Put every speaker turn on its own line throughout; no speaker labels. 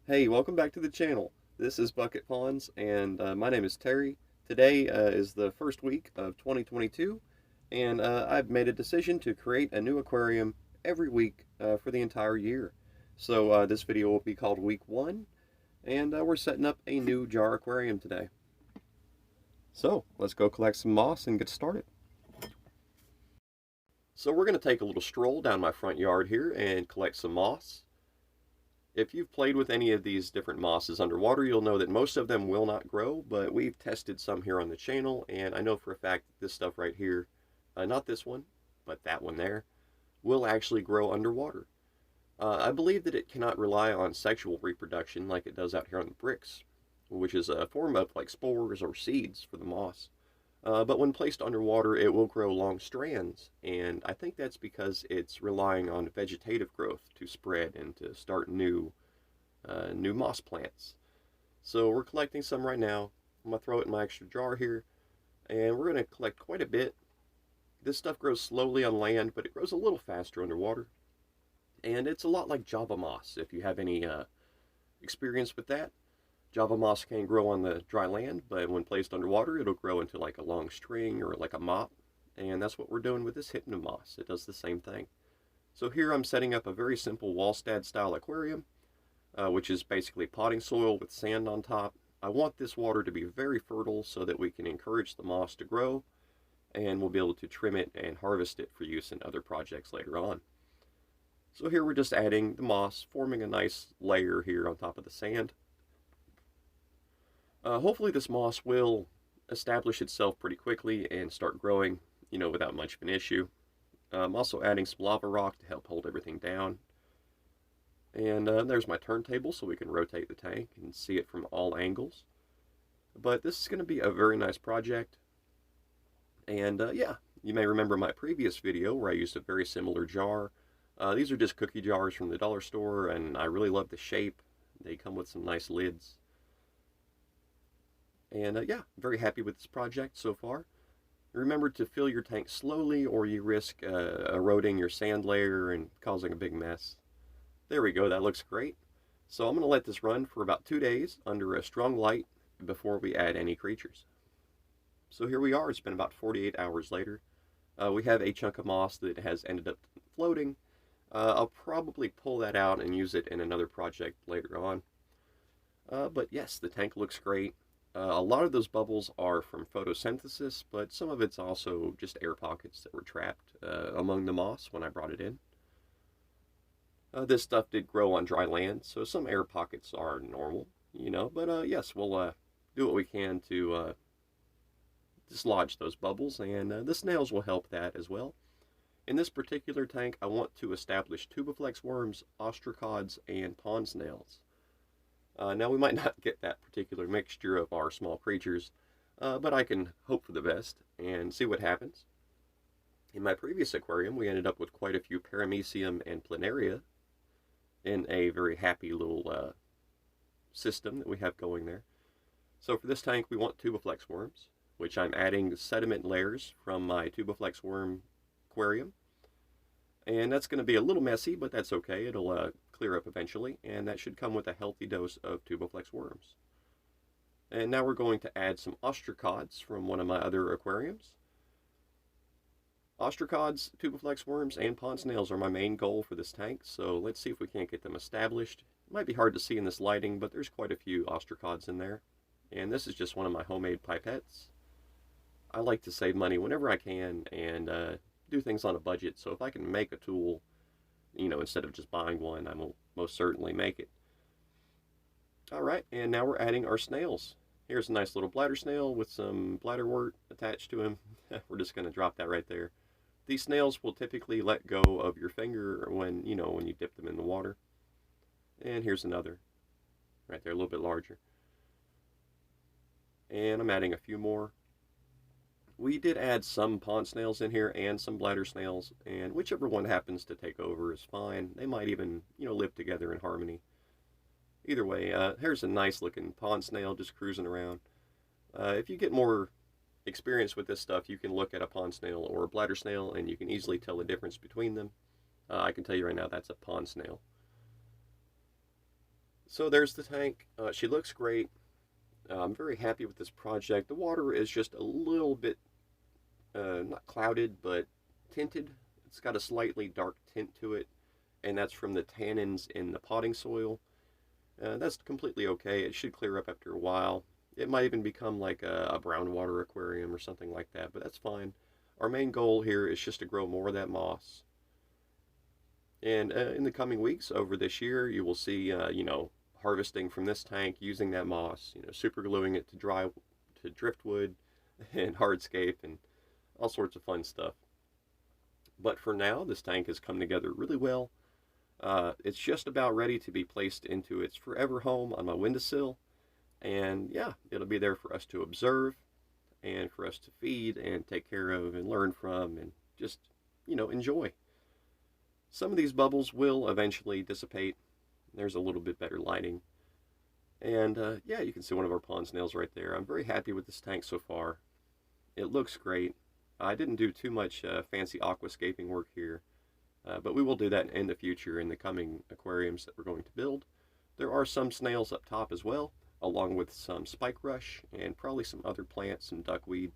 Hey, welcome back to the channel. This is Bucket Ponds, and my name is Terry. Today is the first week of 2022, and I've made a decision to create a new aquarium every week for the entire year. So this video will be called Week 1, and we're setting up a new jar aquarium today. So let's go collect some moss and get started. So we're going to take a little stroll down my front yard here and collect some moss. If you've played with any of these different mosses underwater, you'll know that most of them will not grow, but we've tested some here on the channel, and I know for a fact that this stuff right here, not this one, but that one there, will actually grow underwater. I believe that it cannot rely on sexual reproduction like it does out here on the bricks, which is a form of like spores or seeds for the moss. But when placed underwater, it will grow long strands, and I think that's because it's relying on vegetative growth to spread and to start new moss plants. So we're collecting some right now. I'm going to throw it in my extra jar here, and we're going to collect quite a bit. This stuff grows slowly on land, but it grows a little faster underwater. And it's a lot like Java moss, if you have any experience with that. Java moss can grow on the dry land, but when placed underwater, it'll grow into like a long string or like a mop. And that's what we're doing with this hypno moss. It does the same thing. So here I'm setting up a very simple Wallstad style aquarium, which is basically potting soil with sand on top. I want this water to be very fertile so that we can encourage the moss to grow, and we'll be able to trim it and harvest it for use in other projects later on. So here we're just adding the moss, forming a nice layer here on top of the sand. Hopefully this moss will establish itself pretty quickly and start growing, without much of an issue. I'm also adding some lava rock to help hold everything down. And there's my turntable so we can rotate the tank and see it from all angles. But this is going to be a very nice project. And yeah, you may remember my previous video where I used a very similar jar. These are just cookie jars from the dollar store, and I really love the shape. They come with some nice lids. And yeah, very happy with this project so far. Remember to fill your tank slowly or you risk eroding your sand layer and causing a big mess. There we go, that looks great. So I'm going to let this run for about 2 days under a strong light before we add any creatures. So here we are, it's been about 48 hours later. We have a chunk of moss that has ended up floating. I'll probably pull that out and use it in another project later on. But yes, the tank looks great. A lot of those bubbles are from photosynthesis, but some of it's also just air pockets that were trapped among the moss when I brought it in. This stuff did grow on dry land, so some air pockets are normal, but yes, we'll do what we can to dislodge those bubbles, and the snails will help that as well. In this particular tank, I want to establish tubiflex worms, ostracods, and pond snails. Now, we might not get that particular mixture of our small creatures, but I can hope for the best and see what happens. In my previous aquarium, we ended up with quite a few paramecium and planaria in a very happy little system that we have going there. So for this tank, we want tubiflex worms, which I'm adding sediment layers from my tubiflex worm aquarium. And that's going to be a little messy, but that's okay. It'll clear up eventually, and that should come with a healthy dose of tubiflex worms. And now we're going to add some ostracods from one of my other aquariums. Ostracods, tubiflex worms, and pond snails are my main goal for this tank, so let's see if we can't get them established. It might be hard to see in this lighting, but there's quite a few ostracods in there. And this is just one of my homemade pipettes. I like to save money whenever I can and do things on a budget, so if I can make a tool, instead of just buying one, I will most certainly make it. Alright, and now we're adding our snails. Here's a nice little bladder snail with some bladderwort attached to him. We're just going to drop that right there. These snails will typically let go of your finger when you dip them in the water. And here's another, right there, a little bit larger. And I'm adding a few more. We did add some pond snails in here and some bladder snails, and whichever one happens to take over is fine. They might even, live together in harmony. Either way, here's a nice looking pond snail just cruising around. If you get more experience with this stuff, you can look at a pond snail or a bladder snail and you can easily tell the difference between them. I can tell you right now that's a pond snail. So there's the tank. She looks great. I'm very happy with this project. The water is just a little bit, not clouded, but tinted. It's got a slightly dark tint to it, and that's from the tannins in the potting soil. That's completely okay. It should clear up after a while. It might even become like a brown water aquarium or something like that, but that's fine. Our main goal here is just to grow more of that moss. And in the coming weeks over this year, you will see, harvesting from this tank using that moss, super gluing it to driftwood and hardscape and all sorts of fun stuff. But for now, this tank has come together really well. It's just about ready to be placed into its forever home on my windowsill. And yeah, it'll be there for us to observe and for us to feed and take care of and learn from and just, enjoy. Some of these bubbles will eventually dissipate. There's a little bit better lighting. And yeah, you can see one of our pond snails right there. I'm very happy with this tank so far. It looks great. I didn't do too much fancy aquascaping work here, but we will do that in the future in the coming aquariums that we're going to build. There are some snails up top as well, along with some spike rush and probably some other plants, some duckweed.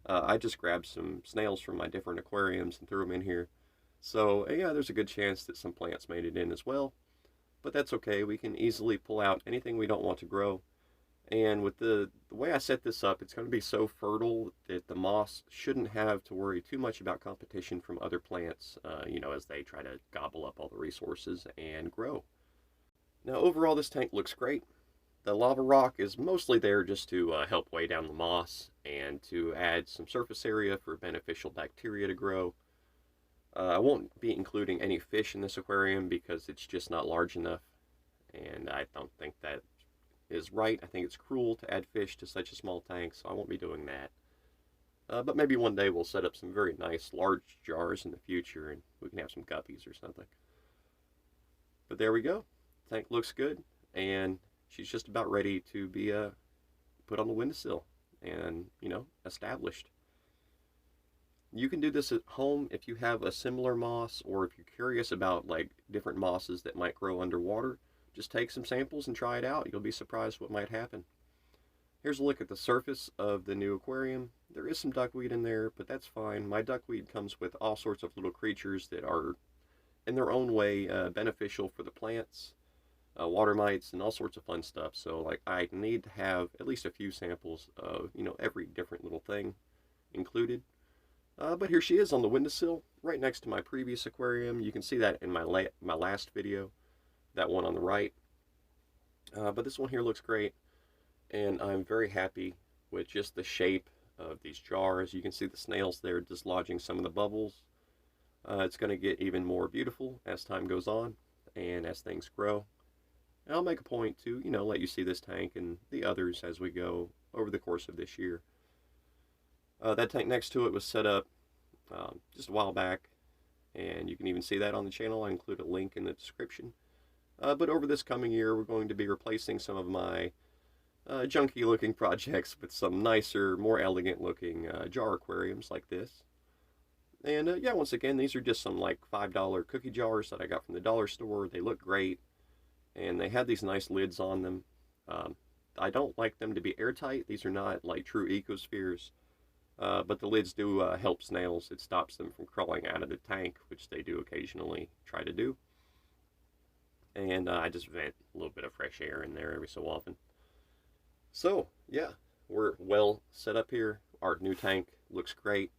I just grabbed some snails from my different aquariums and threw them in here. So yeah, there's a good chance that some plants made it in as well, but that's okay. We can easily pull out anything we don't want to grow. And with the way I set this up, it's going to be so fertile that the moss shouldn't have to worry too much about competition from other plants, as they try to gobble up all the resources and grow. Now overall, this tank looks great. The lava rock is mostly there just to help weigh down the moss and to add some surface area for beneficial bacteria to grow. I won't be including any fish in this aquarium because it's just not large enough, and I don't think that is right. I think it's cruel to add fish to such a small tank, so I won't be doing that. But maybe one day we'll set up some very nice large jars in the future and we can have some guppies or something. But there we go. The tank looks good, and she's just about ready to be put on the windowsill and, established. You can do this at home if you have a similar moss, or if you're curious about like different mosses that might grow underwater. Just take some samples and try it out. You'll be surprised what might happen. Here's a look at the surface of the new aquarium. There is some duckweed in there, but that's fine. My duckweed comes with all sorts of little creatures that are, in their own way, beneficial for the plants, water mites, and all sorts of fun stuff. So, like, I need to have at least a few samples of, every different little thing included. But here she is on the windowsill, right next to my previous aquarium. You can see that in my last video, that one on the right. But this one here looks great, and I'm very happy with just the shape of these jars. You can see the snails there dislodging some of the bubbles. It's going to get even more beautiful as time goes on and as things grow. And I'll make a point to, let you see this tank and the others as we go over the course of this year. That tank next to it was set up just a while back, and you can even see that on the channel. I include a link in the description. But over this coming year, we're going to be replacing some of my junky looking projects with some nicer, more elegant looking jar aquariums like this. And yeah, once again, these are just some like $5 cookie jars that I got from the dollar store. They look great, and they have these nice lids on them. I don't like them to be airtight. These are not like true ecospheres. But the lids do help snails. It stops them from crawling out of the tank, which they do occasionally try to do. And I just vent a little bit of fresh air in there every so often. So, yeah, we're well set up here. Our new tank looks great.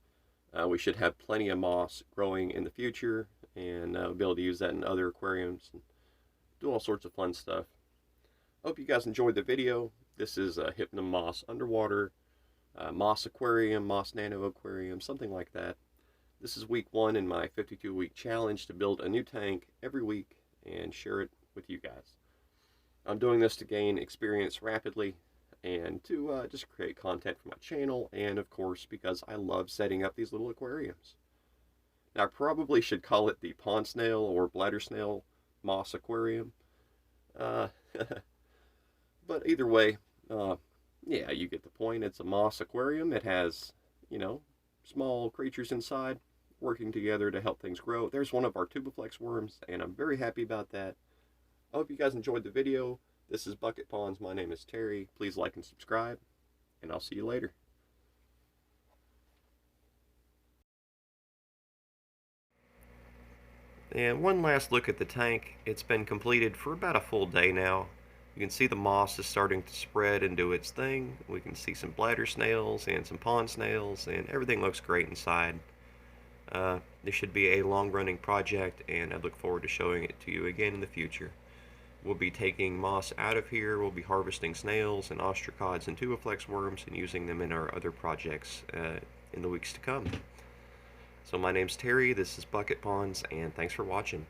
We should have plenty of moss growing in the future, and we'll be able to use that in other aquariums and do all sorts of fun stuff. Hope you guys enjoyed the video. This is a Hypnum Moss Underwater Moss Aquarium, Moss Nano Aquarium, something like that. This is week 1 in my 52-week challenge to build a new tank every week and share it with you guys. I'm doing this to gain experience rapidly and to just create content for my channel, and of course because I love setting up these little aquariums. Now I probably should call it the pond snail or bladder snail moss aquarium. But either way, yeah, you get the point. It's a moss aquarium. It has, small creatures inside working together to help things grow. There's one of our tubiflex worms, and I'm very happy about that. I hope you guys enjoyed the video. This is Bucket Ponds. My name is Terry. Please like and subscribe, and I'll see you later. And one last look at the tank. It's been completed for about a full day now. You can see the moss is starting to spread and do its thing. We can see some bladder snails and some pond snails, and everything looks great inside. This should be a long-running project, and I look forward to showing it to you again in the future. We'll be taking moss out of here. We'll be harvesting snails and ostracods and tubiflex worms and using them in our other projects in the weeks to come. So my name's Terry, this is Bucket Ponds, and thanks for watching.